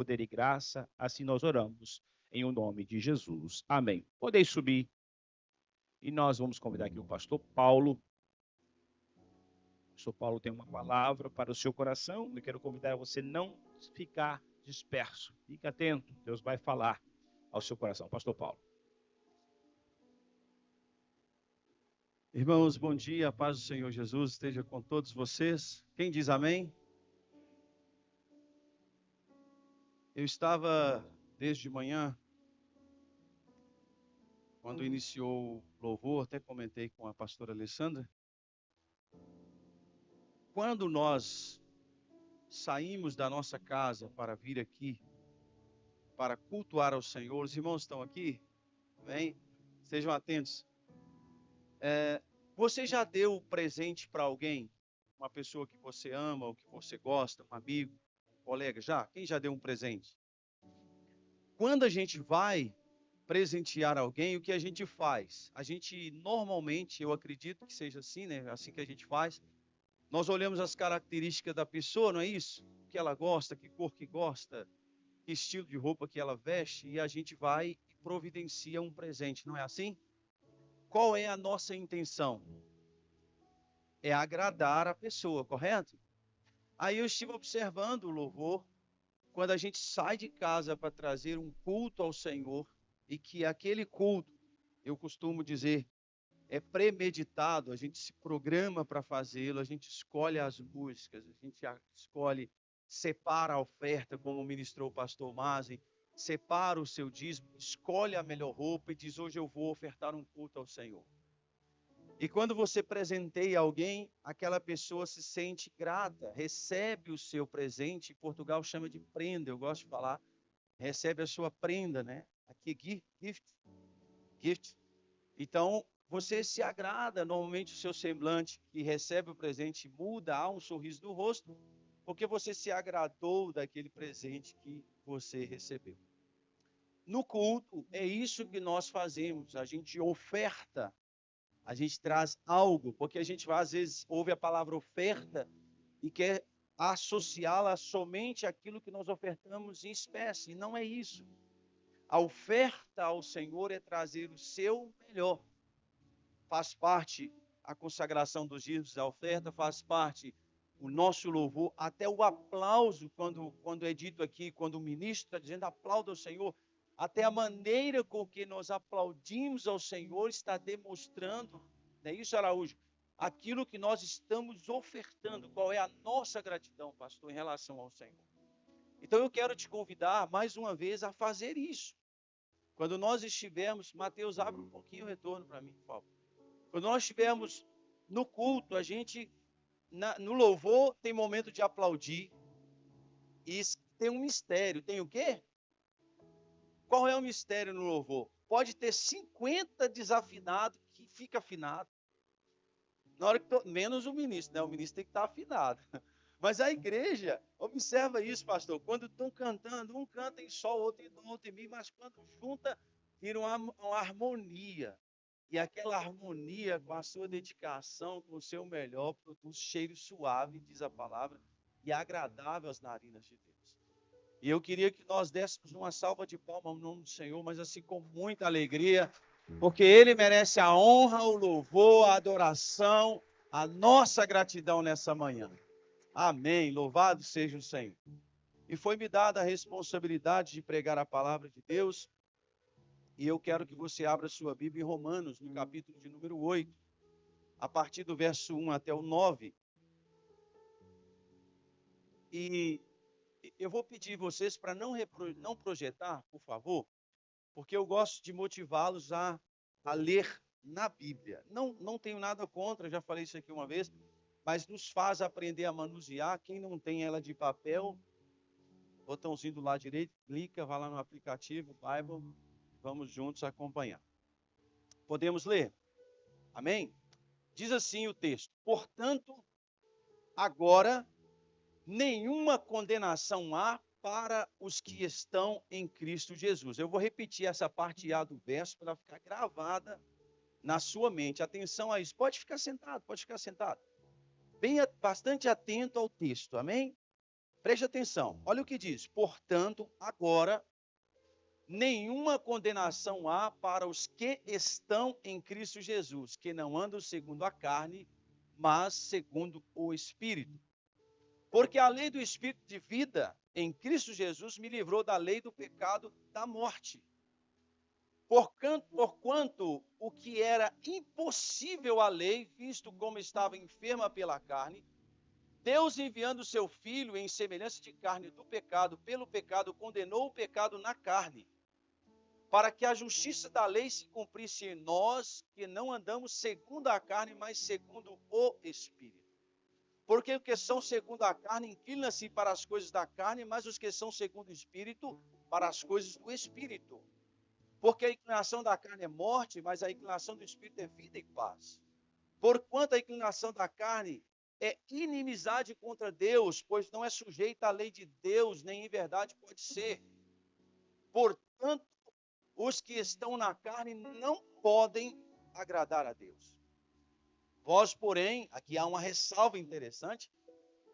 poder e graça, assim nós oramos, em o nome de Jesus. Amém. Podem subir e nós vamos convidar aqui o pastor Paulo. O pastor Paulo tem uma palavra para o seu coração. Eu quero convidar você a não ficar disperso. Fique atento, Deus vai falar ao seu coração. Pastor Paulo. Irmãos, bom dia, a paz do Senhor Jesus esteja com todos vocês. Quem diz amém? Eu estava desde manhã, quando iniciou o louvor, até comentei com a pastora Alessandra. Quando nós saímos da nossa casa para vir aqui, para cultuar ao Senhor, os irmãos estão aqui? Amém? Sejam atentos. Você já deu presente para alguém? Uma pessoa que você ama, ou que você gosta, um amigo, um colega? Já? Quem já deu um presente? Quando a gente vai presentear alguém, o que a gente faz? A gente normalmente, eu acredito que seja assim, né? Assim que a gente faz. Nós olhamos as características da pessoa, não é isso? O que ela gosta, que cor que gosta, que estilo de roupa que ela veste, e a gente vai e providencia um presente, não é assim? Qual é a nossa intenção? É agradar a pessoa, correto? Aí eu estive observando o louvor, quando a gente sai de casa para trazer um culto ao Senhor, e que aquele culto, eu costumo dizer, é premeditado, a gente se programa para fazê-lo, a gente escolhe as músicas, a gente escolhe, separa a oferta, como ministrou o pastor Mazen, separa o seu dízimo, escolhe a melhor roupa e diz: hoje eu vou ofertar um culto ao Senhor. E quando você presenteia alguém, aquela pessoa se sente grata, recebe o seu presente, em Portugal chama de prenda, eu gosto de falar, recebe a sua prenda, né? Aqui, gift. Então, você se agrada, normalmente o seu semblante que recebe o presente muda, há um sorriso no rosto, porque você se agradou daquele presente que você recebeu. No culto, é isso que nós fazemos, a gente oferta, a gente traz algo, porque a gente às vezes ouve a palavra oferta e quer associá-la somente àquilo que nós ofertamos em espécie, e não é isso. A oferta ao Senhor é trazer o seu melhor. Faz parte a consagração dos dízimos da oferta, faz parte o nosso louvor, até o aplauso, quando é dito aqui, quando o ministro está dizendo aplauda ao Senhor, até a maneira com que nós aplaudimos ao Senhor está demonstrando, não é isso, Araújo? Aquilo que nós estamos ofertando, qual é a nossa gratidão, pastor, em relação ao Senhor. Então eu quero te convidar mais uma vez a fazer isso. Quando nós estivermos, Mateus, abre um pouquinho o retorno para mim, por favor. Quando nós estivermos no culto, a gente, no louvor, tem momento de aplaudir. E tem um mistério. Tem o quê? Qual é o mistério no louvor? Pode ter 50 desafinados que fica afinado. Na hora que menos o ministro, né? O ministro tem que estar afinado. Mas a igreja, observa isso, pastor. Quando estão cantando, um canta em sol, outro em mi, mas quando junta, vira uma harmonia. E aquela harmonia com a sua dedicação, com o seu melhor, produz cheiro suave, diz a palavra, e agradável às narinas de Deus. E eu queria que nós dessemos uma salva de palmas no nome do Senhor, mas assim com muita alegria, porque Ele merece a honra, o louvor, a adoração, a nossa gratidão nessa manhã. Amém. Louvado seja o Senhor. E foi-me dada a responsabilidade de pregar a palavra de Deus. E eu quero que você abra sua Bíblia em Romanos, no capítulo de número 8, a partir do verso 1 até o 9. E eu vou pedir vocês para não projetar, por favor, porque eu gosto de motivá-los a ler na Bíblia. Não tenho nada contra, já falei isso aqui uma vez, mas nos faz aprender a manusear. Quem não tem ela de papel, botãozinho do lado direito, clica, vai lá no aplicativo, Bible, vamos juntos acompanhar. Podemos ler? Amém? Diz assim o texto: portanto, agora nenhuma condenação há para os que estão em Cristo Jesus. Eu vou repetir essa parte A do verso para ficar gravada na sua mente. Atenção a isso. Pode ficar sentado, pode ficar sentado. Bem, bastante atento ao texto, amém? Preste atenção, olha o que diz. Portanto, agora, nenhuma condenação há para os que estão em Cristo Jesus, que não andam segundo a carne, mas segundo o Espírito. Porque a lei do Espírito de vida em Cristo Jesus me livrou da lei do pecado da morte. Porquanto o que era impossível à lei, visto como estava enferma pela carne, Deus enviando o seu Filho em semelhança de carne do pecado, pelo pecado condenou o pecado na carne, para que a justiça da lei se cumprisse em nós, que não andamos segundo a carne, mas segundo o Espírito. Porque os que são segundo a carne inclinam-se para as coisas da carne, mas os que são segundo o Espírito, para as coisas do Espírito. Porque a inclinação da carne é morte, mas a inclinação do Espírito é vida e paz. Porquanto a inclinação da carne é inimizade contra Deus, pois não é sujeita à lei de Deus, nem em verdade pode ser. Portanto, os que estão na carne não podem agradar a Deus. Vós, porém, aqui há uma ressalva interessante,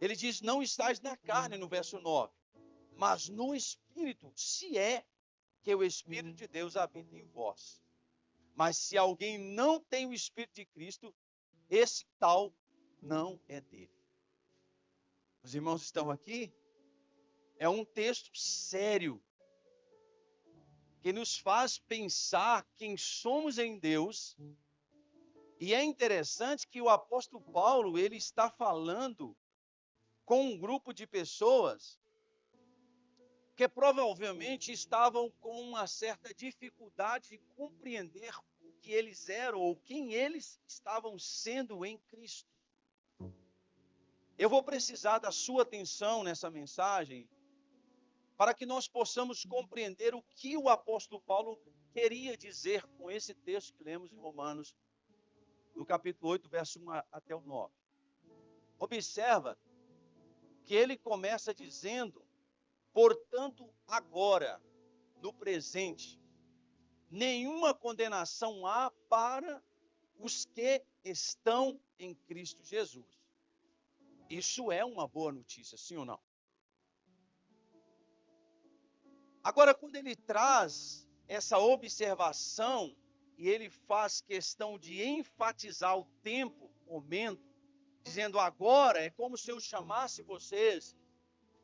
ele diz, não estáis na carne, no verso 9, mas no Espírito, se é que o Espírito de Deus habita em vós. Mas se alguém não tem o Espírito de Cristo, esse tal não é dele. Os irmãos estão aqui? É um texto sério, que nos faz pensar quem somos em Deus. E é interessante que o apóstolo Paulo, ele está falando com um grupo de pessoas que provavelmente estavam com uma certa dificuldade de compreender o que eles eram ou quem eles estavam sendo em Cristo. Eu vou precisar da sua atenção nessa mensagem para que nós possamos compreender o que o apóstolo Paulo queria dizer com esse texto que lemos em Romanos, no capítulo 8, verso 1 até o 9. Observa que ele começa dizendo, portanto, agora, no presente, nenhuma condenação há para os que estão em Cristo Jesus. Isso é uma boa notícia, sim ou não? Agora, quando ele traz essa observação e ele faz questão de enfatizar o tempo, o momento, dizendo agora, é como se eu chamasse vocês,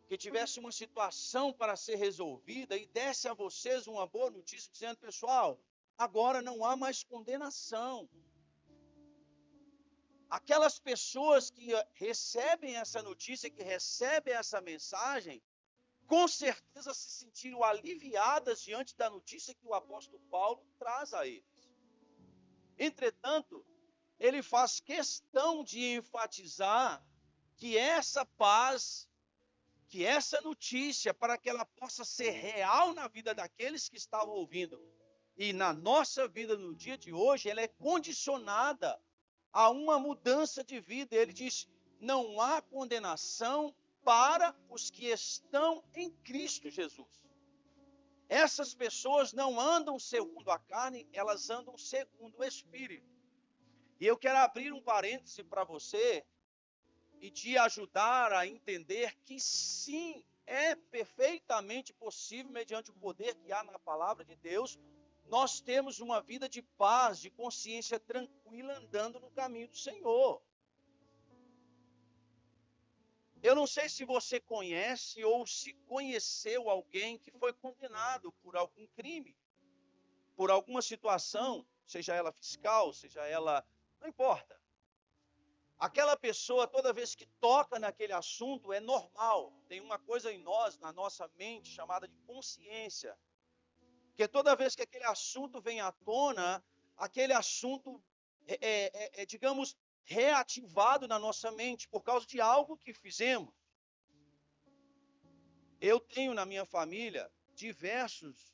que tivesse uma situação para ser resolvida e desse a vocês uma boa notícia, dizendo, pessoal, agora não há mais condenação. Aquelas pessoas que recebem essa notícia, que recebem essa mensagem, com certeza se sentiram aliviadas diante da notícia que o apóstolo Paulo traz a eles. Entretanto, ele faz questão de enfatizar que essa paz, que essa notícia, para que ela possa ser real na vida daqueles que estavam ouvindo, e na nossa vida no dia de hoje, ela é condicionada a uma mudança de vida. Ele diz, não há condenação para os que estão em Cristo Jesus. Essas pessoas não andam segundo a carne, elas andam segundo o Espírito. E eu quero abrir um parêntese para você e te ajudar a entender que sim, é perfeitamente possível, mediante o poder que há na palavra de Deus, nós temos uma vida de paz, de consciência tranquila, andando no caminho do Senhor. Eu não sei se você conhece ou se conheceu alguém que foi condenado por algum crime, por alguma situação, seja ela fiscal, seja ela, não importa. Aquela pessoa, toda vez que toca naquele assunto, é normal. Tem uma coisa em nós, na nossa mente, chamada de consciência. Porque toda vez que aquele assunto vem à tona, aquele assunto digamos, reativado na nossa mente por causa de algo que fizemos. Eu tenho na minha família diversas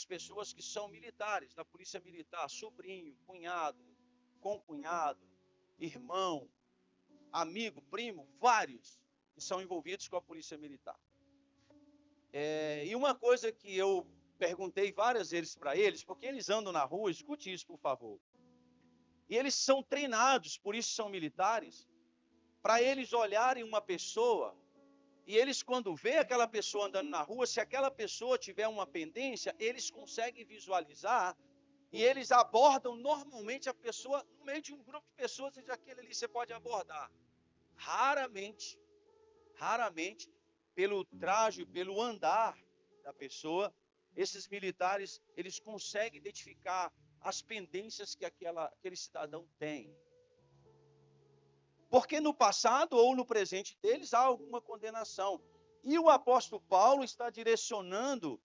pessoas que são militares, da polícia militar, sobrinho, cunhado, concunhado, irmão, amigo, primo, vários que são envolvidos com a polícia militar. E uma coisa que eu perguntei várias vezes para eles, porque eles andam na rua, escute isso, por favor. E eles são treinados, por isso são militares, para eles olharem uma pessoa E eles, quando vê aquela pessoa andando na rua, se aquela pessoa tiver uma pendência, eles conseguem visualizar e eles abordam normalmente a pessoa no meio de um grupo de pessoas, e aquele ali você pode abordar. Raramente, raramente, pelo traje, pelo andar da pessoa, esses militares, eles conseguem identificar as pendências que aquele cidadão tem. Porque no passado ou no presente deles há alguma condenação. E o apóstolo Paulo está direcionando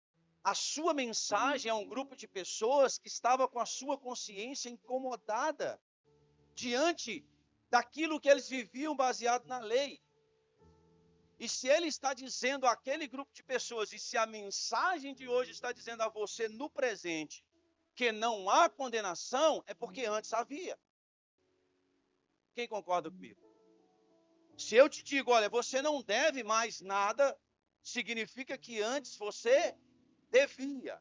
a sua mensagem a um grupo de pessoas que estava com a sua consciência incomodada diante daquilo que eles viviam baseado na lei. E se ele está dizendo àquele grupo de pessoas, e se a mensagem de hoje está dizendo a você no presente que não há condenação, é porque antes havia. Quem concorda comigo? Se eu te digo, olha, você não deve mais nada, significa que antes você devia.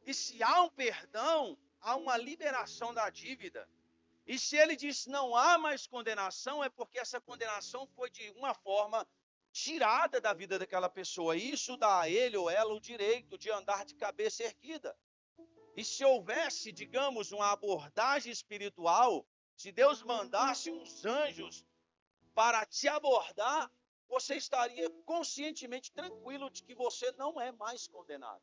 E se há um perdão, há uma liberação da dívida. E se ele diz não há mais condenação, é porque essa condenação foi de uma forma tirada da vida daquela pessoa. Isso dá a ele ou ela o direito de andar de cabeça erguida. E se houvesse, digamos, uma abordagem espiritual, se Deus mandasse uns anjos para te abordar, você estaria conscientemente tranquilo de que você não é mais condenado.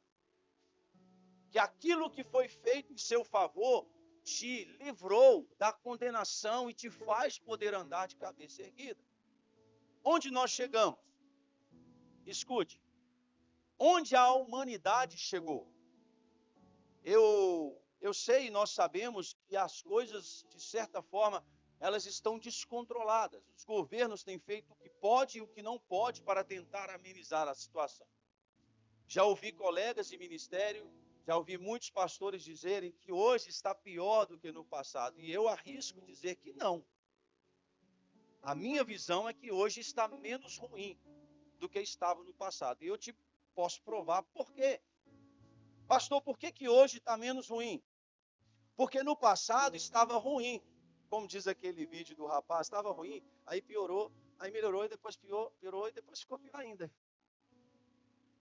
Que aquilo que foi feito em seu favor te livrou da condenação e te faz poder andar de cabeça erguida. Onde nós chegamos? Escute, onde a humanidade chegou? Eu sei, nós sabemos que as coisas, de certa forma, elas estão descontroladas. Os governos têm feito o que pode e o que não pode para tentar amenizar a situação. Já ouvi colegas de ministério, já ouvi muitos pastores dizerem que hoje está pior do que no passado. E eu arrisco dizer que não. A minha visão é que hoje está menos ruim do que estava no passado. E eu te posso provar por quê. Pastor, por que hoje está menos ruim? Porque no passado estava ruim. Como diz aquele vídeo do rapaz, estava ruim, aí piorou, aí melhorou, e depois piorou, e depois ficou pior ainda.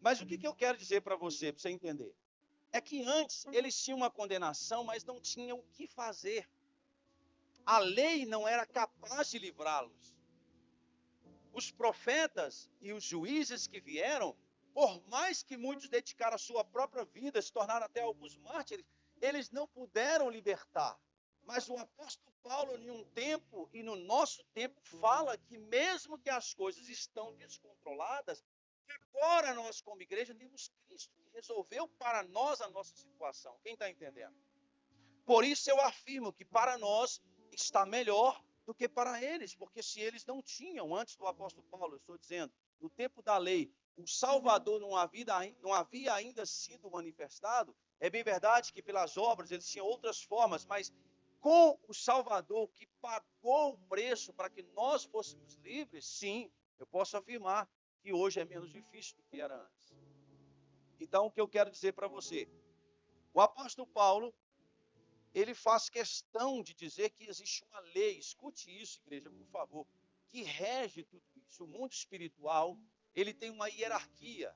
Mas o que eu quero dizer para você entender? É que antes eles tinham uma condenação, mas não tinham o que fazer. A lei não era capaz de livrá-los. Os profetas e os juízes que vieram, por mais que muitos dedicaram a sua própria vida, se tornaram até alguns mártires, eles não puderam libertar. Mas o apóstolo Paulo, em um tempo e no nosso tempo, fala que mesmo que as coisas estão descontroladas, agora nós, como igreja, temos Cristo que resolveu para nós a nossa situação. Quem está entendendo? Por isso eu afirmo que para nós está melhor do que para eles, porque se eles não tinham, antes do apóstolo Paulo, eu estou dizendo, no tempo da lei, o Salvador não havia ainda sido manifestado, é bem verdade que pelas obras eles tinham outras formas, mas com o Salvador que pagou o preço para que nós fôssemos livres, sim, eu posso afirmar que hoje é menos difícil do que era antes. Então, o que eu quero dizer para você? O apóstolo Paulo, ele faz questão de dizer que existe uma lei, escute isso, igreja, por favor, que rege tudo isso. O mundo espiritual, ele tem uma hierarquia.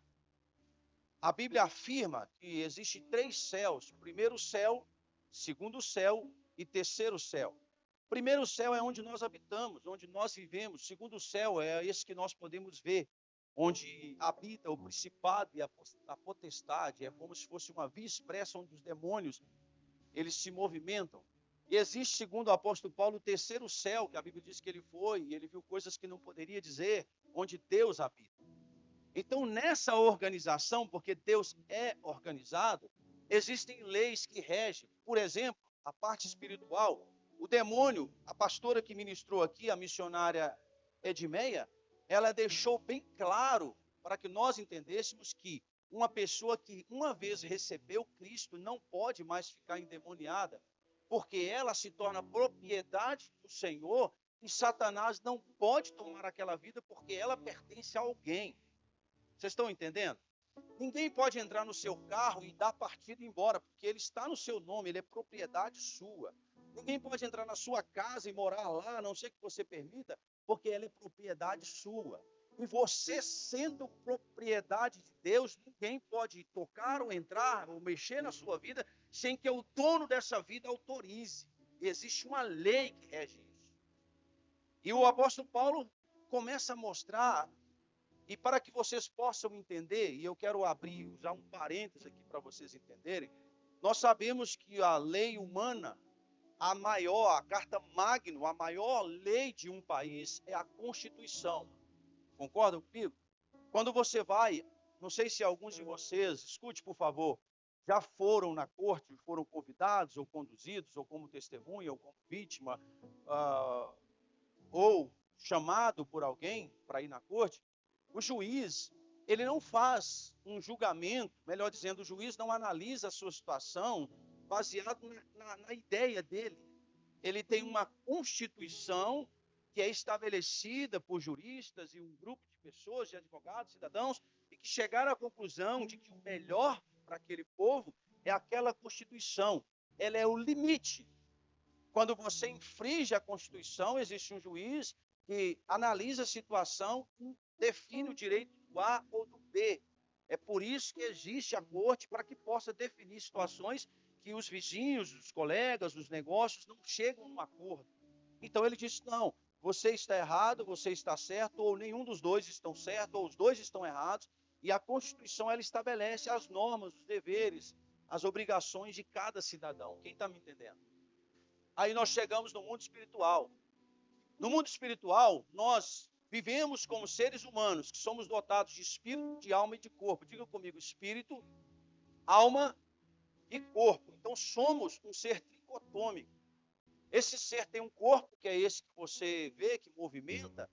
A Bíblia afirma que existem 3 céus: primeiro céu, segundo céu e terceiro céu. Primeiro céu é onde nós habitamos, onde nós vivemos. Segundo céu é esse que nós podemos ver, onde habita o principado e a potestade. É como se fosse uma via expressa onde os demônios eles se movimentam. E existe, segundo o apóstolo Paulo, o terceiro céu, que a Bíblia diz que ele foi, e ele viu coisas que não poderia dizer, onde Deus habita. Então, nessa organização, porque Deus é organizado, existem leis que regem. Por exemplo, a parte espiritual. O demônio, a pastora que ministrou aqui, a missionária Edmeia, ela deixou bem claro para que nós entendêssemos que uma pessoa que uma vez recebeu Cristo não pode mais ficar endemoniada, porque ela se torna propriedade do Senhor e Satanás não pode tomar aquela vida porque ela pertence a alguém. Vocês estão entendendo? Ninguém pode entrar no seu carro e dar partida e ir embora, porque ele está no seu nome, ele é propriedade sua. Ninguém pode entrar na sua casa e morar lá, a não ser que você permita, porque ela é propriedade sua. E você sendo propriedade de Deus, ninguém pode tocar ou entrar ou mexer na sua vida sem que o dono dessa vida autorize. Existe uma lei que rege isso. E o apóstolo Paulo começa a mostrar, e para que vocês possam entender, e eu quero usar um parênteses aqui para vocês entenderem, nós sabemos que a lei humana, a carta magna, a maior lei de um país é a Constituição. Concordam comigo? Quando você vai, não sei se alguns de vocês, escute por favor, já foram na corte, foram convidados ou conduzidos, ou como testemunha, ou como vítima, ou chamado por alguém para ir na corte, o juiz, ele não faz um julgamento, melhor dizendo, o juiz não analisa a sua situação baseado na ideia dele. Ele tem uma constituição que é estabelecida por juristas e um grupo de pessoas, de advogados, cidadãos, e que chegaram à conclusão de que o melhor para aquele povo é aquela Constituição. Ela é o limite. Quando você infringe a Constituição, existe um juiz que analisa a situação e define o direito do A ou do B. É por isso que existe a corte, para que possa definir situações que os vizinhos, os colegas, os negócios não chegam a um acordo. Então ele disse, não, você está errado, você está certo, ou nenhum dos dois estão certos, ou os dois estão errados. E a Constituição, ela estabelece as normas, os deveres, as obrigações de cada cidadão. Quem está me entendendo? Aí nós chegamos no mundo espiritual. No mundo espiritual, nós vivemos como seres humanos, que somos dotados de espírito, de alma e de corpo. Diga comigo, espírito, alma e corpo. Então somos um ser tricotômico. Esse ser tem um corpo, que é esse que você vê, que movimenta.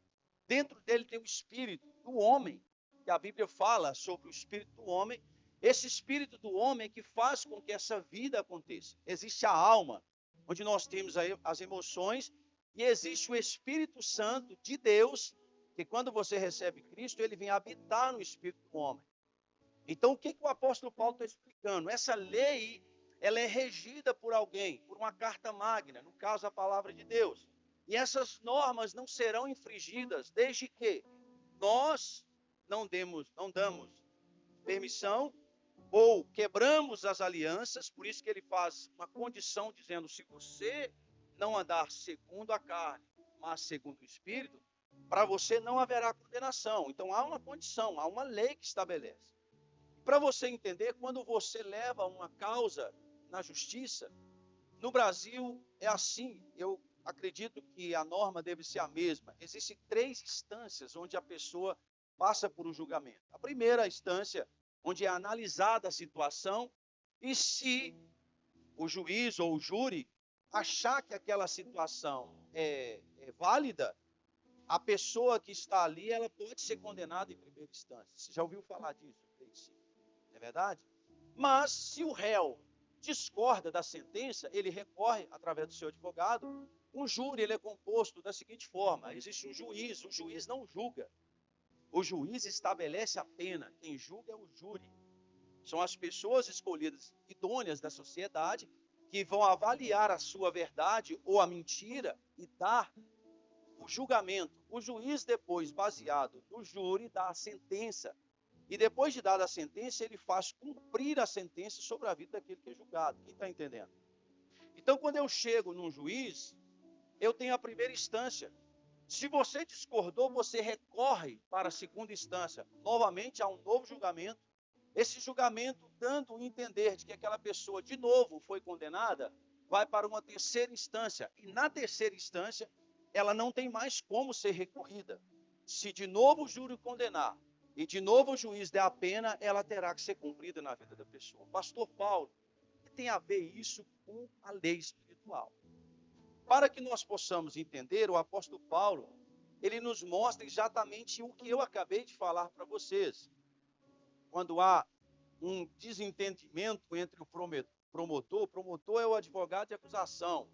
Dentro dele tem o espírito do homem, que a Bíblia fala sobre o espírito do homem. Esse espírito do homem é que faz com que essa vida aconteça. Existe a alma, onde nós temos as emoções, e existe o Espírito Santo de Deus, que quando você recebe Cristo, ele vem habitar no espírito do homem. Então, o que o apóstolo Paulo está explicando? Essa lei, ela é regida por alguém, por uma carta magna, no caso, a palavra de Deus. E essas normas não serão infringidas, desde que nós não damos permissão ou quebramos as alianças. Por isso que ele faz uma condição dizendo, se você não andar segundo a carne, mas segundo o Espírito, para você não haverá condenação. Então há uma condição, há uma lei que estabelece. Para você entender, quando você leva uma causa na justiça, no Brasil é assim, eu acredito que a norma deve ser a mesma. Existem 3 instâncias onde a pessoa passa por um julgamento. A primeira instância, onde é analisada a situação, e se o juiz ou o júri achar que aquela situação é válida, a pessoa que está ali, ela pode ser condenada em primeira instância. Você já ouviu falar disso? É verdade? Mas se o réu discorda da sentença, ele recorre através do seu advogado. Um júri, ele é composto da seguinte forma: existe um juiz, o juiz não julga. O juiz estabelece a pena, quem julga é o júri. São as pessoas escolhidas, idôneas da sociedade, que vão avaliar a sua verdade ou a mentira e dar o julgamento. O juiz, depois, baseado no júri, dá a sentença. E depois de dada a sentença, ele faz cumprir a sentença sobre a vida daquele que é julgado. Quem está entendendo? Então, quando eu chego num juiz, eu tenho a primeira instância. Se você discordou, você recorre para a segunda instância. Novamente, há um novo julgamento. Esse julgamento, dando a entender de que aquela pessoa, de novo, foi condenada, vai para uma terceira instância. E na terceira instância, ela não tem mais como ser recorrida. Se de novo o júri condenar, e de novo o juiz der a pena, ela terá que ser cumprida na vida da pessoa. Pastor Paulo, o que tem a ver isso com a lei espiritual? Para que nós possamos entender, o apóstolo Paulo, ele nos mostra exatamente o que eu acabei de falar para vocês. Quando há um desentendimento entre o promotor é o advogado de acusação,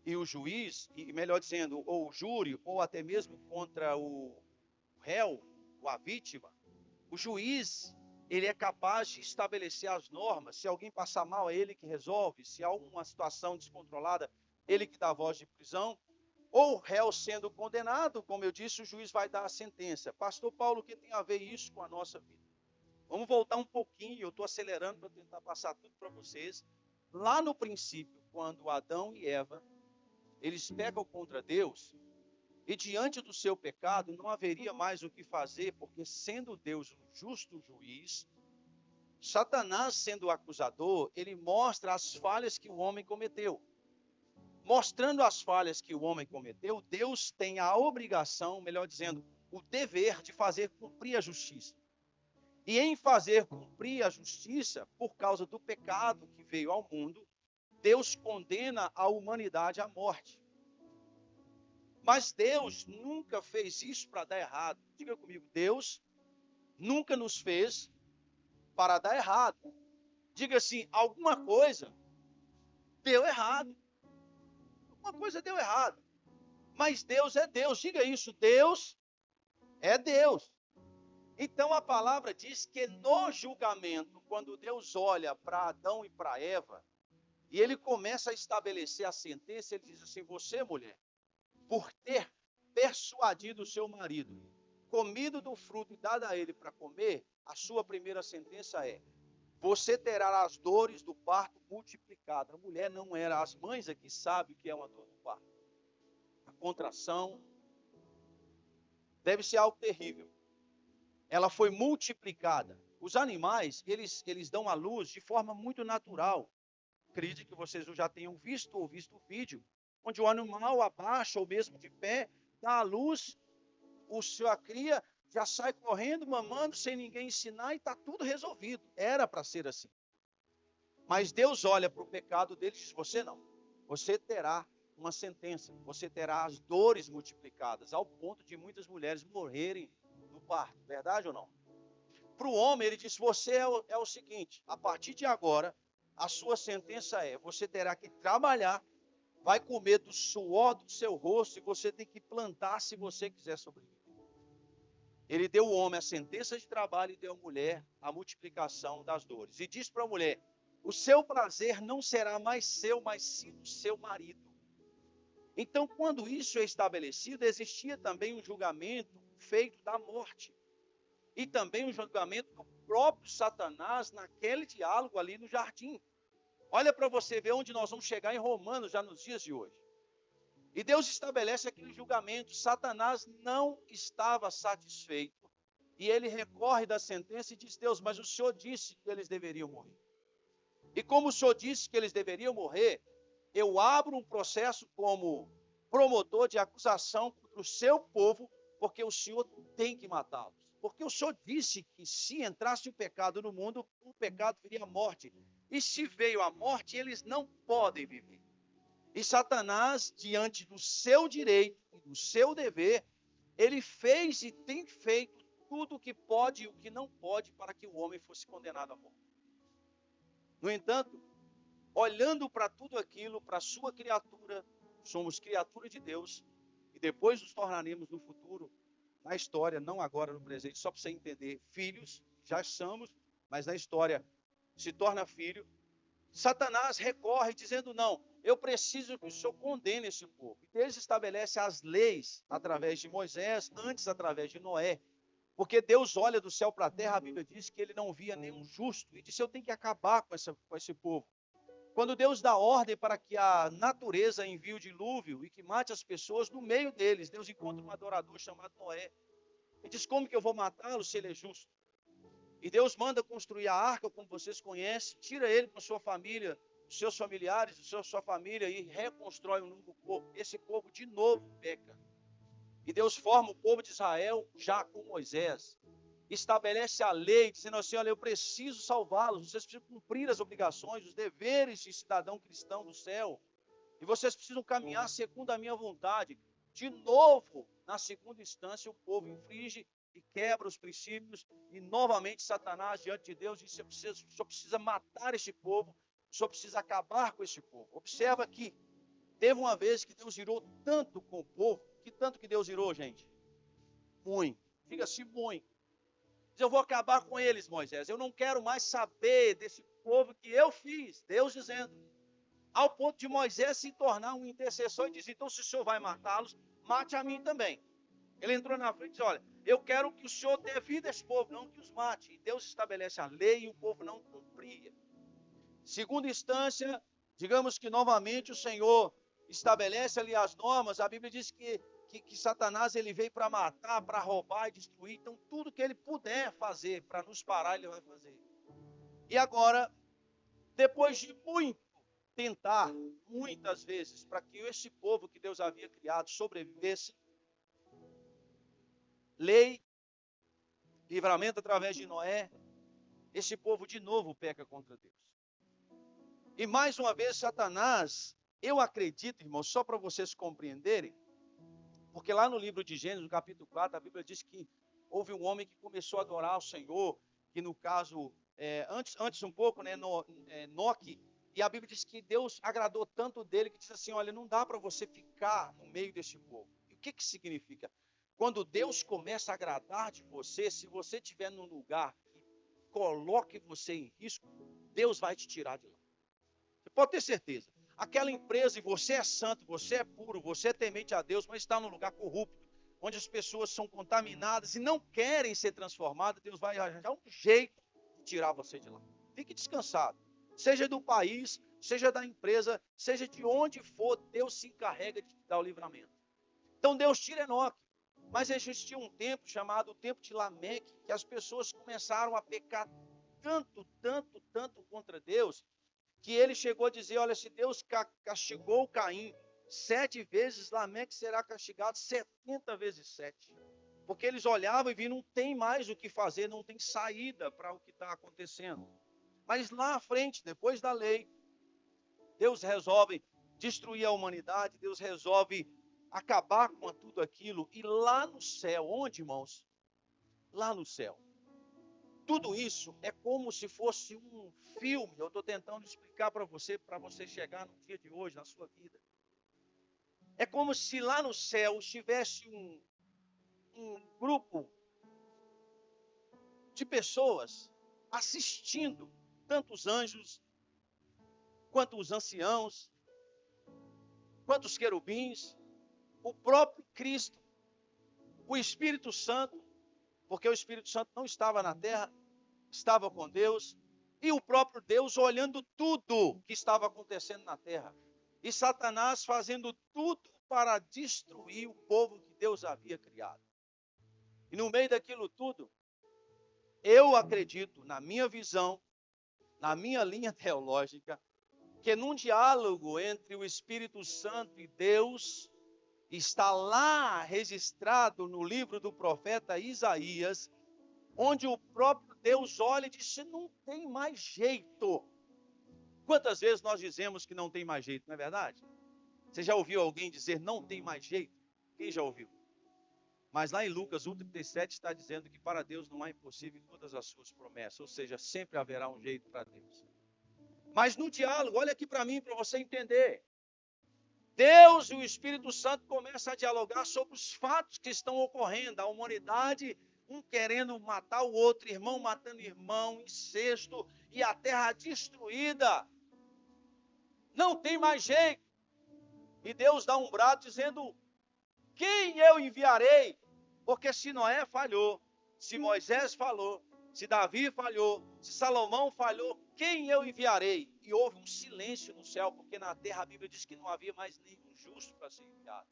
e o juiz, e melhor dizendo, ou o júri, ou até mesmo contra o réu, ou a vítima, o juiz, ele é capaz de estabelecer as normas. Se alguém passar mal, é ele que resolve. Se há uma situação descontrolada, ele que dá a voz de prisão. ou o réu sendo condenado, como eu disse, o juiz vai dar a sentença. Pastor Paulo, o que tem a ver isso com a nossa vida? Vamos voltar um pouquinho, eu estou acelerando para tentar passar tudo para vocês. Lá no princípio, quando Adão e Eva, eles pecam contra Deus, e diante do seu pecado, não haveria mais o que fazer, porque sendo Deus um justo juiz, Satanás sendo o acusador, ele mostra as falhas que o homem cometeu. Mostrando as falhas que o homem cometeu, Deus tem a obrigação, melhor dizendo, o dever de fazer cumprir a justiça. E em fazer cumprir a justiça, por causa do pecado que veio ao mundo, Deus condena a humanidade à morte. Mas Deus nunca fez isso para dar errado. Diga comigo, Deus nunca nos fez para dar errado. Diga assim, alguma coisa deu errado. Alguma coisa deu errado. Mas Deus é Deus. Diga isso, Deus é Deus. Então a palavra diz que no julgamento, quando Deus olha para Adão e para Eva, e ele começa a estabelecer a sentença, ele diz assim, você, mulher, por ter persuadido o seu marido, comido do fruto e dado a ele para comer, a sua primeira sentença é, você terá as dores do parto multiplicadas. A mulher não era, as mães aqui sabem o que é uma dor do parto. A contração deve ser algo terrível. Ela foi multiplicada. Os animais, eles dão à luz de forma muito natural. Acredito que vocês já tenham visto ou visto o vídeo, onde o animal abaixa ou mesmo de pé, dá à luz, a cria já sai correndo, mamando, sem ninguém ensinar e está tudo resolvido. Era para ser assim. Mas Deus olha para o pecado dele e diz, você não. Você terá uma sentença, você terá as dores multiplicadas, ao ponto de muitas mulheres morrerem no parto. Verdade ou não? Para o homem, ele diz, você é o seguinte, a partir de agora, a sua sentença é, você terá que trabalhar, vai comer do suor do seu rosto e você tem que plantar se você quiser sobreviver. Ele deu ao homem a sentença de trabalho e deu à mulher a multiplicação das dores. E diz para a mulher, o seu prazer não será mais seu, mas sim do seu marido. Então, quando isso é estabelecido, existia também um julgamento feito da morte. E também um julgamento do próprio Satanás naquele diálogo ali no jardim. Olha para você ver onde nós vamos chegar em Romanos já nos dias de hoje. E Deus estabelece aquele julgamento. Satanás não estava satisfeito. E ele recorre da sentença e diz, Deus, mas o Senhor disse que eles deveriam morrer. E como o Senhor disse que eles deveriam morrer, eu abro um processo como promotor de acusação contra o seu povo, porque o Senhor tem que matá-los. Porque o Senhor disse que se entrasse o pecado no mundo, o pecado viria a morte. E se veio a morte, eles não podem viver. E Satanás, diante do seu direito e do seu dever, ele fez e tem feito tudo o que pode e o que não pode para que o homem fosse condenado à morte. No entanto, olhando para tudo aquilo, para a sua criatura, somos criatura de Deus, e depois nos tornaremos no futuro, na história, não agora no presente, só para você entender, filhos, já somos, mas na história se torna filho. Satanás recorre dizendo, não, eu preciso que o Senhor condene esse povo. E Deus estabelece as leis através de Moisés, antes através de Noé. Porque Deus olha do céu para a terra, a Bíblia diz que ele não via nenhum justo. E disse, eu tenho que acabar com esse povo. Quando Deus dá ordem para que a natureza envie o dilúvio e que mate as pessoas, no meio deles, Deus encontra um adorador chamado Noé. E diz, como que eu vou matá-lo se ele é justo? E Deus manda construir a arca, como vocês conhecem, tira ele com sua família, os seus familiares, sua família, e reconstrói um novo povo. Esse povo de novo peca. E Deus forma o povo de Israel já com Moisés. Estabelece a lei, dizendo assim, olha, eu preciso salvá-los, vocês precisam cumprir as obrigações, os deveres de cidadão cristão do céu. E vocês precisam caminhar segundo a minha vontade. De novo, na segunda instância, o povo infringe e quebra os princípios, e novamente Satanás diante de Deus diz, o senhor precisa matar este povo, o senhor precisa acabar com este povo. Observa que teve uma vez que Deus irou tanto com o povo, que tanto que Deus irou, gente? Muito. Diga assim, muito. Diz, eu vou acabar com eles, Moisés, eu não quero mais saber desse povo que eu fiz, Deus dizendo. ao ponto de Moisés se tornar um intercessor e dizer, então se o senhor vai matá-los, mate a mim também. Ele entrou na frente e disse, olha, eu quero que o senhor dê vida a esse povo, não que os mate. E Deus estabelece a lei e o povo não cumpria. Segunda instância, digamos que novamente o Senhor estabelece ali as normas. A Bíblia diz que Satanás ele veio para matar, para roubar e destruir. Então tudo que ele puder fazer para nos parar, ele vai fazer. E agora, depois de muito tentar, muitas vezes, para que esse povo que Deus havia criado sobrevivesse, lei, livramento através de Noé, esse povo de novo peca contra Deus. E mais uma vez, Satanás, eu acredito, irmãos, só para vocês compreenderem, porque lá no livro de Gênesis, no capítulo 4, a Bíblia diz que houve um homem que começou a adorar o Senhor, que no caso, antes um pouco, né, Enoque, e a Bíblia diz que Deus agradou tanto dele, que diz assim, olha, não dá para você ficar no meio desse povo. E o que significa? Quando Deus começa a agradar de você, se você estiver num lugar que coloque você em risco, Deus vai te tirar de lá. Você pode ter certeza. Aquela empresa, e você é santo, você é puro, você é temente a Deus, mas está num lugar corrupto, onde as pessoas são contaminadas e não querem ser transformadas, Deus vai arranjar um jeito de tirar você de lá. Fique descansado. Seja do país, seja da empresa, seja de onde for, Deus se encarrega de te dar o livramento. Então Deus tira Enoque. Mas existia um tempo chamado o tempo de Lameque, que as pessoas começaram a pecar tanto contra Deus, que ele chegou a dizer, olha, se Deus castigou Caim 7 vezes, Lameque será castigado 70 vezes 7. Porque eles olhavam e viam, não tem mais o que fazer, não tem saída para o que está acontecendo. Mas lá à frente, depois da lei, Deus resolve destruir a humanidade, Deus resolve acabar com tudo aquilo. E lá no céu, onde, irmãos? Lá no céu. Tudo isso é como se fosse um filme. Eu estou tentando explicar para você chegar no dia de hoje, na sua vida. É como se lá no céu estivesse um grupo de pessoas assistindo, tanto os anjos, quanto os anciãos, quanto os querubins, o próprio Cristo, o Espírito Santo, porque o Espírito Santo não estava na terra, estava com Deus, e o próprio Deus olhando tudo que estava acontecendo na terra. E Satanás fazendo tudo para destruir o povo que Deus havia criado. E no meio daquilo tudo, eu acredito, na minha visão, na minha linha teológica, que num diálogo entre o Espírito Santo e Deus, está lá registrado no livro do profeta Isaías, onde o próprio Deus olha e diz, não tem mais jeito. Quantas vezes nós dizemos que não tem mais jeito, não é verdade? Você já ouviu alguém dizer não tem mais jeito? Quem já ouviu? Mas lá em Lucas 1,37 está dizendo que para Deus não há impossível em todas as suas promessas, ou seja, sempre haverá um jeito para Deus. Mas no diálogo, olha aqui para mim, para você entender. Deus e o Espírito Santo começam a dialogar sobre os fatos que estão ocorrendo, a humanidade, um querendo matar o outro, irmão matando irmão, incesto, e a terra destruída. Não tem mais jeito. E Deus dá um brado dizendo, quem eu enviarei? Porque se Noé falhou, se Moisés falou, se Davi falhou, se Salomão falhou, quem eu enviarei? E houve um silêncio no céu, porque na terra a Bíblia diz que não havia mais nenhum justo para ser enviado.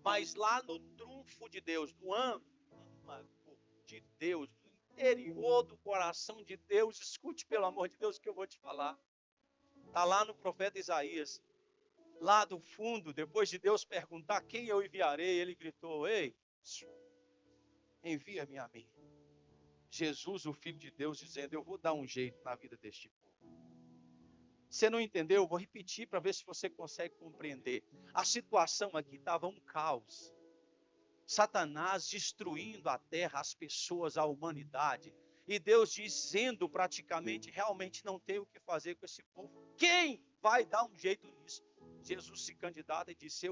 Mas lá no trunfo de Deus, no âmago de Deus, no interior do coração de Deus, escute pelo amor de Deus o que eu vou te falar. Está lá no profeta Isaías, lá do fundo, depois de Deus perguntar quem eu enviarei, ele gritou, ei, envia-me a mim. Jesus, o Filho de Deus, dizendo, eu vou dar um jeito na vida deste povo. Você não entendeu? Eu vou repetir para ver se você consegue compreender. A situação aqui estava um caos. Satanás destruindo a terra, as pessoas, a humanidade. E Deus dizendo praticamente, realmente não tem o que fazer com esse povo. Quem vai dar um jeito nisso? Jesus se candidata e disse,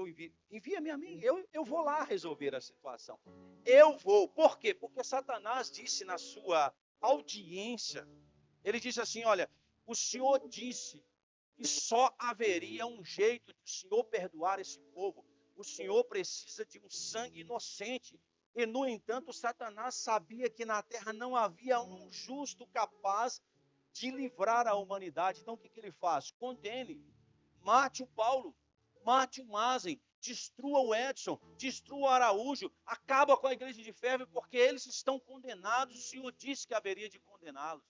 envia-me a mim, eu vou lá resolver a situação. Eu vou. Por quê? Porque Satanás disse na sua audiência, ele disse assim, olha, o Senhor disse que só haveria um jeito de o Senhor perdoar esse povo. O Senhor precisa de um sangue inocente. E, no entanto, Satanás sabia que na terra não havia um justo capaz de livrar a humanidade. Então, o que ele faz? Condene, mate o Paulo, mate o Mazen, destrua o Edson, destrua o Araújo, acaba com a igreja de ferro, porque eles estão condenados. O Senhor disse que haveria de condená-los.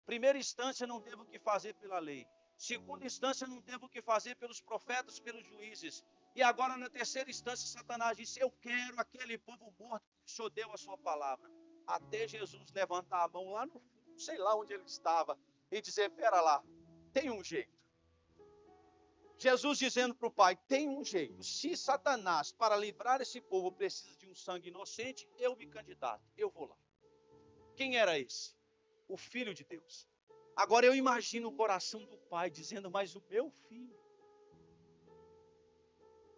Primeira instância, não teve o que fazer pela lei. Segunda instância, não teve o que fazer pelos profetas, pelos juízes. E agora, na terceira instância, Satanás disse: eu quero aquele povo morto que o Senhor deu a sua palavra. Até Jesus levantar a mão lá no fundo, sei lá onde ele estava, e dizer: pera lá, tem um jeito. Jesus dizendo para o Pai: tem um jeito. Se Satanás, para livrar esse povo, precisa de um sangue inocente, eu me candidato, eu vou lá. Quem era esse? O Filho de Deus. Agora eu imagino o coração do Pai dizendo: mas o meu filho.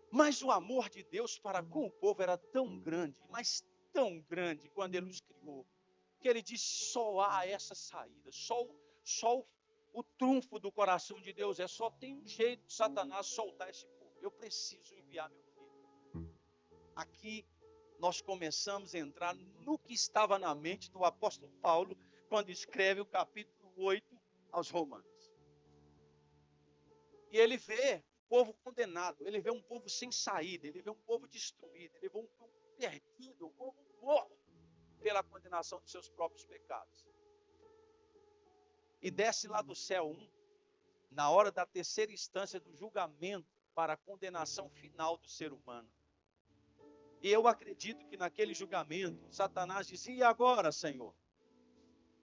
Mas o amor de Deus para com o povo era tão grande, mas tão grande, quando ele os criou, que ele disse: só há essa saída, só o trunfo do coração de Deus só tem um jeito de Satanás soltar esse povo. Eu preciso enviar meu filho. Aqui nós começamos a entrar no que estava na mente do apóstolo Paulo, quando escreve o capítulo 8 aos Romanos. E ele vê o povo condenado, ele vê um povo sem saída, ele vê um povo destruído, ele vê um povo perdido, um povo morto pela condenação dos seus próprios pecados. E desce lá do céu na hora da terceira instância do julgamento para a condenação final do ser humano. E eu acredito que naquele julgamento, Satanás dizia: e agora, Senhor?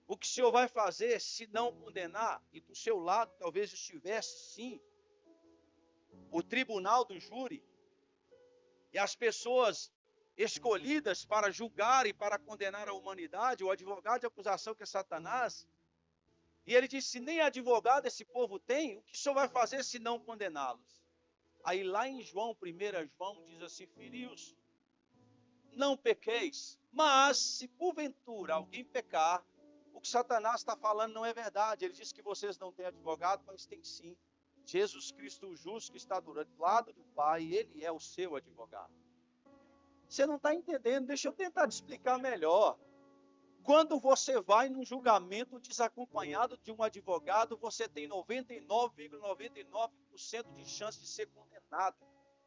O que o Senhor vai fazer se não condenar? E do seu lado talvez estivesse, sim, o tribunal do júri e as pessoas escolhidas para julgar e para condenar a humanidade, o advogado de acusação que é Satanás. E ele disse: se nem advogado esse povo tem, o que o Senhor vai fazer se não condená-los? Aí lá em João, 1 João, diz assim: filhos, não pequeis, mas se porventura alguém pecar, o que Satanás está falando não é verdade. Ele diz que vocês não têm advogado, mas tem sim. Jesus Cristo o justo, que está do lado do Pai, ele é o seu advogado. Você não está entendendo, deixa eu tentar te explicar melhor. Quando você vai num julgamento desacompanhado de um advogado, você tem 99,99% de chance de ser condenado.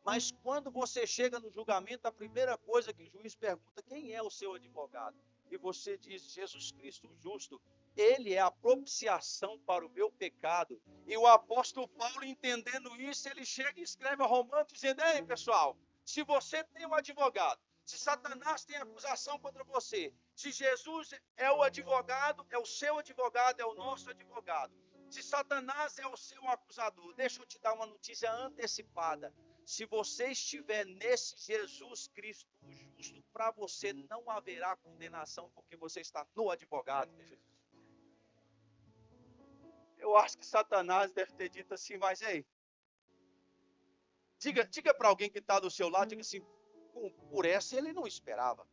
Mas quando você chega no julgamento, a primeira coisa que o juiz pergunta: quem é o seu advogado? E você diz: Jesus Cristo justo. Ele é a propiciação para o meu pecado. E o apóstolo Paulo, entendendo isso, ele chega e escreve a Romanos dizendo: ei, pessoal, se você tem um advogado, se Satanás tem acusação contra você, se Jesus é o advogado, é o seu advogado, é o nosso advogado, se Satanás é o seu acusador, deixa eu te dar uma notícia antecipada: se você estiver nesse Jesus Cristo justo, para você não haverá condenação, porque você está no advogado de Jesus. Eu acho que Satanás deve ter dito assim: mas ei, diga para alguém que está do seu lado, diga assim: por essa ele não esperava.